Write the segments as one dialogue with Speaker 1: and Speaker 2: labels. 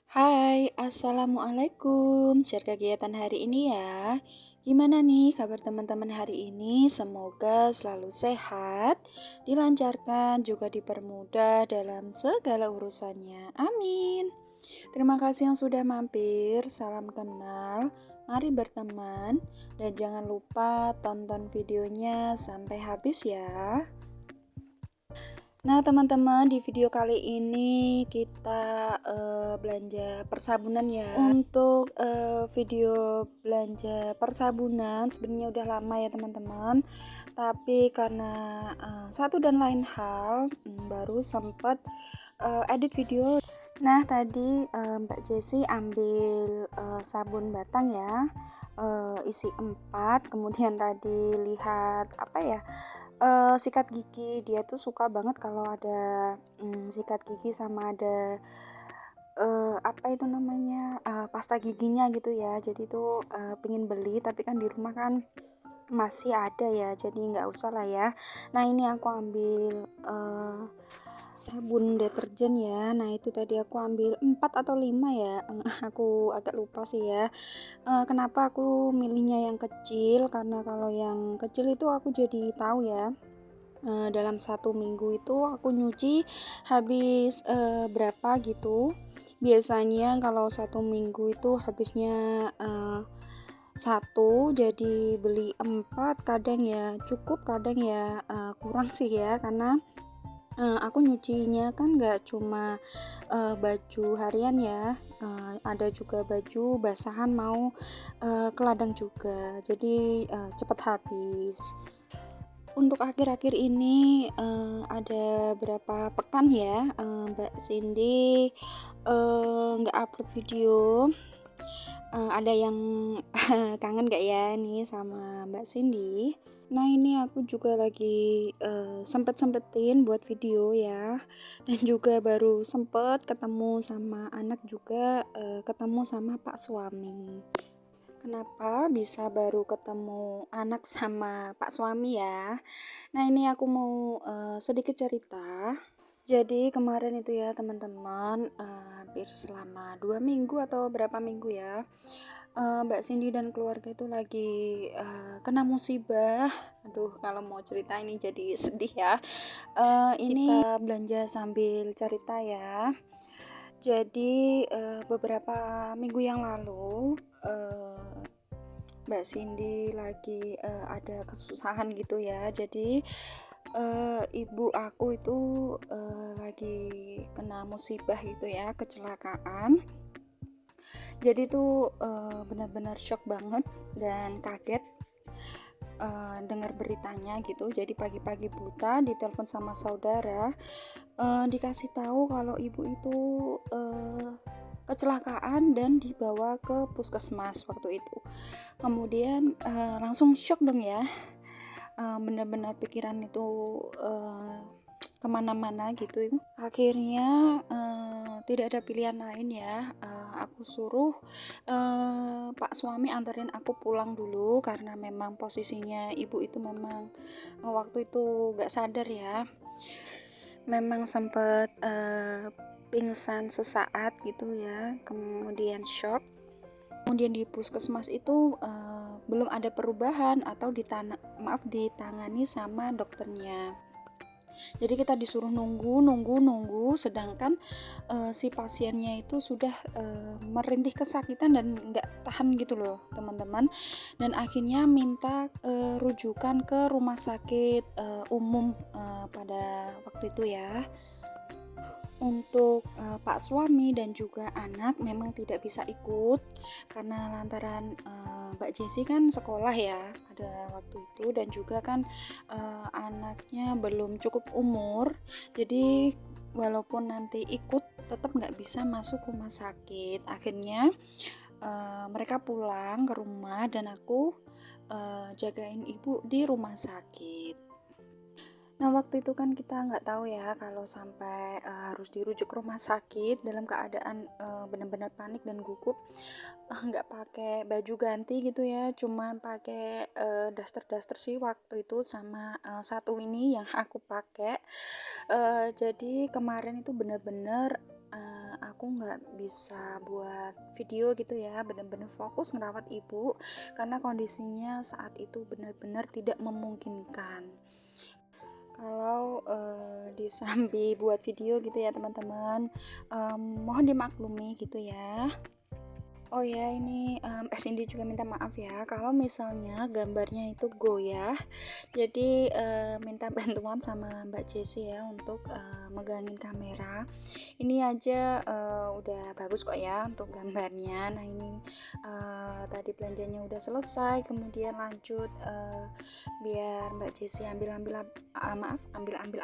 Speaker 1: Hai, Assalamualaikum. Share kegiatan hari ini ya. Gimana nih kabar teman-teman hari ini? Semoga selalu sehat, dilancarkan, juga dipermudah dalam segala urusannya. Amin. Terima kasih yang sudah mampir. Salam kenal. Mari berteman. Dan jangan lupa tonton videonya sampai habis ya. Nah, teman-teman, di video kali ini kita belanja persabunan ya. Untuk video belanja persabunan sebenarnya udah lama ya, teman-teman. Tapi karena satu dan lain hal baru sempat edit video. Nah, tadi Mbak Jessi ambil sabun batang ya, isi 4. Kemudian tadi lihat apa ya, sikat gigi. Dia tuh suka banget kalau ada sikat gigi sama ada apa itu namanya, pasta giginya gitu ya. Jadi tuh pengen beli, tapi kan di rumah kan masih ada ya, jadi nggak usah lah ya. Nah, ini aku ambil sabun deterjen ya. Nah, itu tadi aku ambil 4 atau 5 ya. Aku agak lupa sih ya. Kenapa aku milihnya yang kecil? Karena kalau yang kecil itu aku jadi tahu ya. Dalam 1 minggu itu aku nyuci habis berapa gitu. Biasanya kalau 1 minggu itu habisnya satu, jadi beli 4. Kadang ya cukup, kadang ya kurang sih ya, karena aku nyucinya kan nggak cuma baju harian ya, ada juga baju basahan mau ke ladang juga, jadi cepat habis. Untuk akhir-akhir ini ada berapa pekan ya Mbak Cindy nggak upload video. Ada yang kangen gak ya nih sama Mbak Cindy? Nah, ini aku juga lagi sempet-sempetin buat video ya, dan juga baru sempet ketemu sama anak juga, ketemu sama Pak suami. Kenapa bisa baru ketemu anak sama Pak suami ya? Nah, ini aku mau sedikit cerita. Jadi kemarin itu ya teman-teman, hampir selama 2 minggu atau berapa minggu ya, Mbak Cindy dan keluarga itu lagi kena musibah. Aduh, kalau mau cerita ini jadi sedih ya. Ini kita belanja sambil cerita ya. Jadi beberapa minggu yang lalu Mbak Cindy lagi ada kesusahan gitu ya. Jadi ibu aku itu lagi kena musibah gitu ya, kecelakaan. Jadi tuh benar-benar shock banget dan kaget dengar beritanya gitu. Jadi pagi-pagi buta ditelepon sama saudara, dikasih tahu kalau ibu itu kecelakaan dan dibawa ke puskesmas waktu itu. Kemudian langsung shock dong ya, benar-benar pikiran itu kemana-mana gitu. Akhirnya tidak ada pilihan lain ya, aku suruh Pak suami anterin aku pulang dulu, karena memang posisinya ibu itu memang waktu itu gak sadar ya, memang sempat pingsan sesaat gitu ya, kemudian shock. Kemudian di puskesmas itu belum ada perubahan atau ditangani sama dokternya. Jadi kita disuruh nunggu, sedangkan si pasiennya itu sudah merintih kesakitan dan nggak tahan gitu loh teman-teman. Dan akhirnya minta rujukan ke rumah sakit umum pada waktu itu ya. Untuk Pak suami dan juga anak memang tidak bisa ikut karena lantaran Mbak Jessi kan sekolah ya pada waktu itu, dan juga kan anaknya belum cukup umur, jadi walaupun nanti ikut tetap nggak bisa masuk rumah sakit. Akhirnya mereka pulang ke rumah dan aku jagain ibu di rumah sakit. Nah, waktu itu kan kita nggak tahu ya kalau sampai harus dirujuk ke rumah sakit dalam keadaan benar-benar panik dan gugup, nggak pakai baju ganti gitu ya, cuman pakai daster sih waktu itu, sama satu ini yang aku pakai. Jadi kemarin itu benar-benar aku nggak bisa buat video gitu ya, bener-bener fokus ngerawat ibu karena kondisinya saat itu benar-benar tidak memungkinkan. Kalau disambi buat video gitu ya teman-teman, mohon dimaklumi gitu ya. Oh ya, ini Cindy juga minta maaf ya kalau misalnya gambarnya itu goyah. Jadi minta bantuan sama Mbak Jessie ya untuk megangin kamera. Ini aja udah bagus kok ya untuk gambarnya. Nah ini tadi belanjanya udah selesai, kemudian lanjut biar Mbak Jessie ambil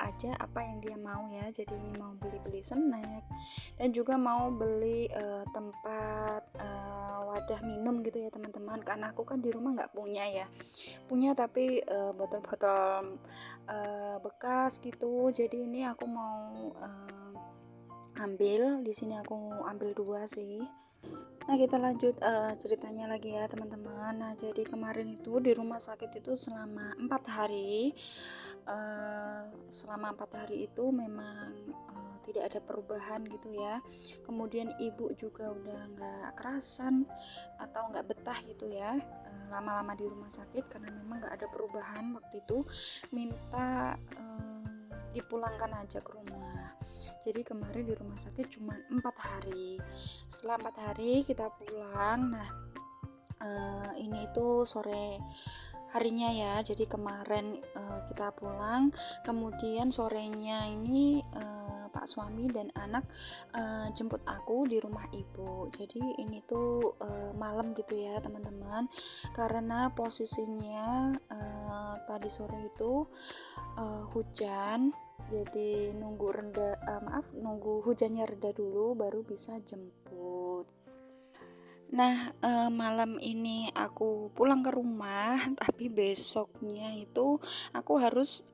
Speaker 1: aja apa yang dia mau ya. Jadi ini mau beli snack dan juga mau beli tempat wadah minum gitu ya teman-teman, karena aku kan di rumah nggak punya tapi botol-botol bekas gitu. Jadi ini aku mau ambil di sini, aku ambil 2 sih. Nah kita lanjut ceritanya lagi ya teman-teman. Nah jadi kemarin itu di rumah sakit itu selama 4 hari. Selama 4 hari itu memang tidak ada perubahan gitu ya. Kemudian ibu juga udah nggak kerasan atau nggak betah gitu ya lama-lama di rumah sakit, karena memang nggak ada perubahan. Waktu itu minta dipulangkan aja ke rumah. Jadi kemarin di rumah sakit cuma 4 hari. Setelah 4 hari kita pulang. Nah ini itu sore harinya ya. Jadi kemarin kita pulang, kemudian sorenya ini Pak suami dan anak jemput aku di rumah ibu. Jadi ini tuh malam gitu ya teman-teman, karena posisinya tadi sore itu hujan. Jadi nunggu hujannya reda dulu baru bisa jemput. Nah malam ini aku pulang ke rumah tapi besoknya itu aku harus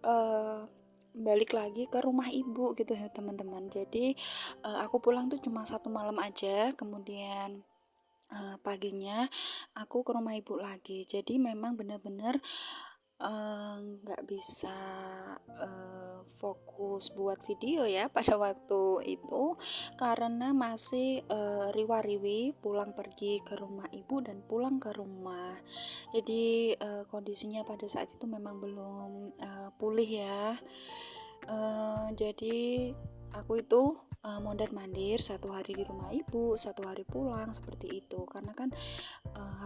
Speaker 1: balik lagi ke rumah ibu gitu ya teman-teman. Jadi aku pulang tuh cuma 1 malam aja, kemudian paginya aku ke rumah ibu lagi. Jadi memang benar-benar nggak bisa fokus buat video ya pada waktu itu, karena masih riwa-riwi pulang pergi ke rumah ibu dan pulang ke rumah. Jadi kondisinya pada saat itu memang belum pulih ya. Jadi aku itu mondar-mandir 1 hari di rumah ibu, 1 hari pulang seperti itu, karena kan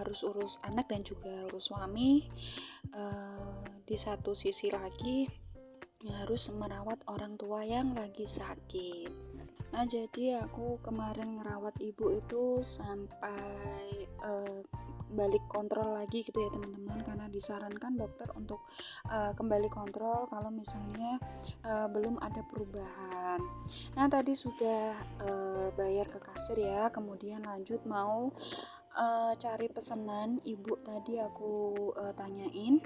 Speaker 1: harus urus anak dan juga urus suami. Di satu sisi lagi harus merawat orang tua yang lagi sakit. Nah jadi aku kemarin ngerawat ibu itu sampai balik kontrol lagi gitu ya teman-teman, karena disarankan dokter untuk kembali kontrol kalau misalnya belum ada perubahan. Nah tadi sudah bayar ke kasir ya, kemudian lanjut mau cari pesanan. Ibu tadi aku tanyain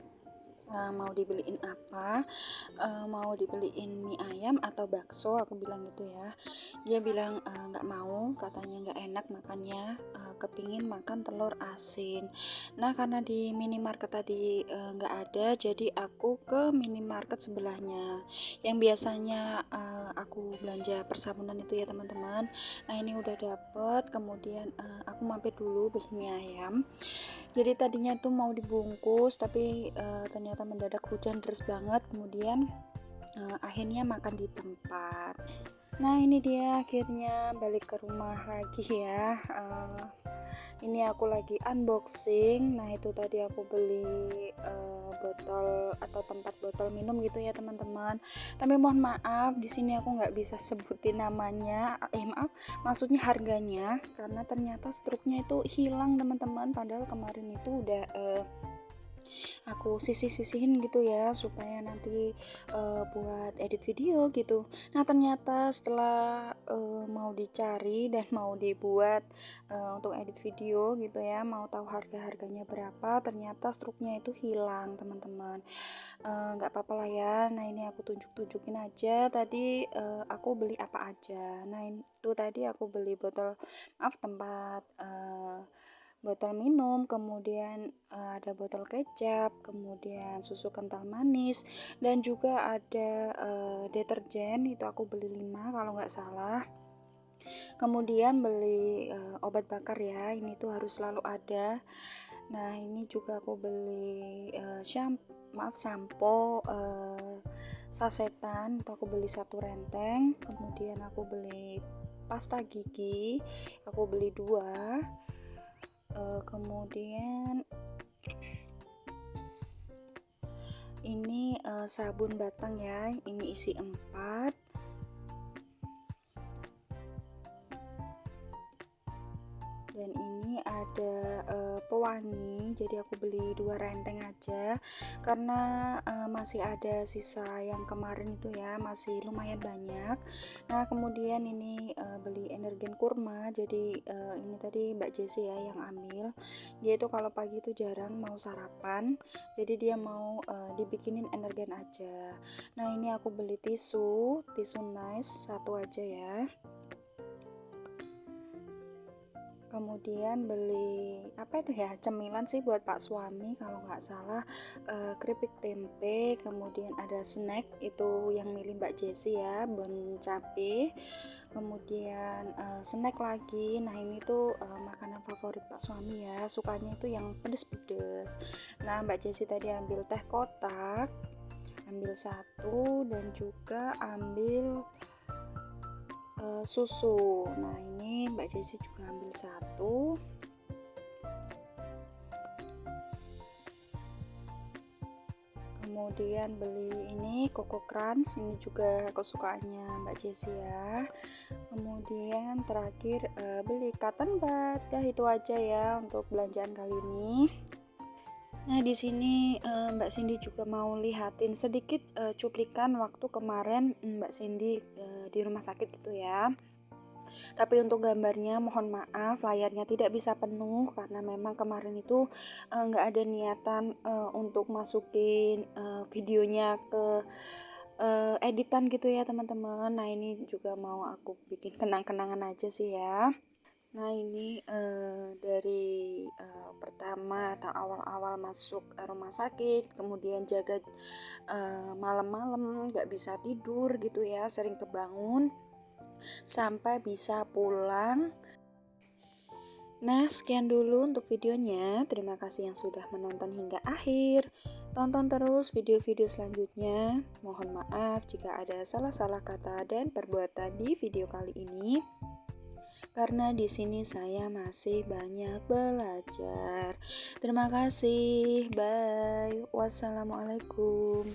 Speaker 1: mau dibeliin apa, mau dibeliin mie ayam atau bakso, aku bilang gitu ya. Dia bilang nggak mau, katanya nggak enak makannya, kepingin makan telur asin. Nah karena di minimarket tadi nggak ada, jadi aku ke minimarket sebelahnya yang biasanya aku belanja persabunan itu ya teman-teman. Nah ini udah dapet, kemudian aku mampir dulu beli mie ayam. Jadi tadinya tuh mau dibungkus tapi ternyata mendadak hujan deras banget, kemudian akhirnya makan di tempat. Nah ini dia akhirnya balik ke rumah lagi ya. Ini aku lagi unboxing. Nah itu tadi aku beli botol atau tempat botol minum gitu ya teman-teman. Tapi mohon maaf di sini aku nggak bisa sebutin namanya. Maaf, maksudnya harganya, karena ternyata struknya itu hilang teman-teman. Padahal kemarin itu udah aku sisih-sisihin gitu ya supaya nanti buat edit video gitu. Nah ternyata setelah mau dicari dan mau dibuat untuk edit video gitu ya, mau tahu harganya berapa, ternyata struknya itu hilang teman-teman. Nggak apa-apa lah ya. Nah ini aku tunjukin aja tadi aku beli apa aja. Nah itu tadi aku beli tempat botol minum, kemudian ada botol kecap, kemudian susu kental manis, dan juga ada deterjen. Itu aku beli 5 kalau nggak salah. Kemudian beli obat bakar ya, ini tuh harus selalu ada. Nah ini juga aku beli sampo sasetan, itu aku beli 1 renteng. Kemudian aku beli pasta gigi, aku beli 2. Kemudian ini sabun batang ya, ini isi 4. Dan ini ada pewangi, jadi aku beli 2 renteng aja karena masih ada sisa yang kemarin itu ya, masih lumayan banyak. Nah kemudian ini beli energen kurma, jadi ini tadi Mbak Jessi ya yang ambil. Dia itu kalau pagi itu jarang mau sarapan, jadi dia mau dibikinin energen aja. Nah ini aku beli tisu nice 1 aja ya. Kemudian beli apa itu ya, cemilan sih buat Pak suami kalau nggak salah, keripik tempe. Kemudian ada snack itu yang milih Mbak Jessi ya, bon cabe. Kemudian snack lagi, nah ini tuh makanan favorit Pak suami ya, sukanya itu yang pedes-pedes. Nah Mbak Jessi tadi ambil teh kotak, ambil 1, dan juga ambil susu. Nah ini Mbak Jessi juga ambil 1. Kemudian beli ini Coco Crunch, ini juga kesukaannya Mbak Jessi ya. Kemudian terakhir beli cotton bud. Dah itu aja ya untuk belanjaan kali ini. Nah di sini Mbak Cindy juga mau lihatin sedikit cuplikan waktu kemarin Mbak Cindy di rumah sakit gitu ya. Tapi untuk gambarnya mohon maaf layarnya tidak bisa penuh karena memang kemarin itu nggak ada niatan untuk masukin videonya ke editan gitu ya teman-teman. Nah ini juga mau aku bikin kenang-kenangan aja sih ya. Nah ini dari pertama atau awal-awal masuk rumah sakit, kemudian jaga malam-malam nggak bisa tidur gitu ya, sering kebangun sampai bisa pulang. Nah sekian dulu untuk videonya, terima kasih yang sudah menonton hingga akhir. Tonton terus video-video selanjutnya. Mohon maaf jika ada salah-salah kata dan perbuatan di video kali ini, karena di sini saya masih banyak belajar. Terima kasih, bye. Wassalamualaikum.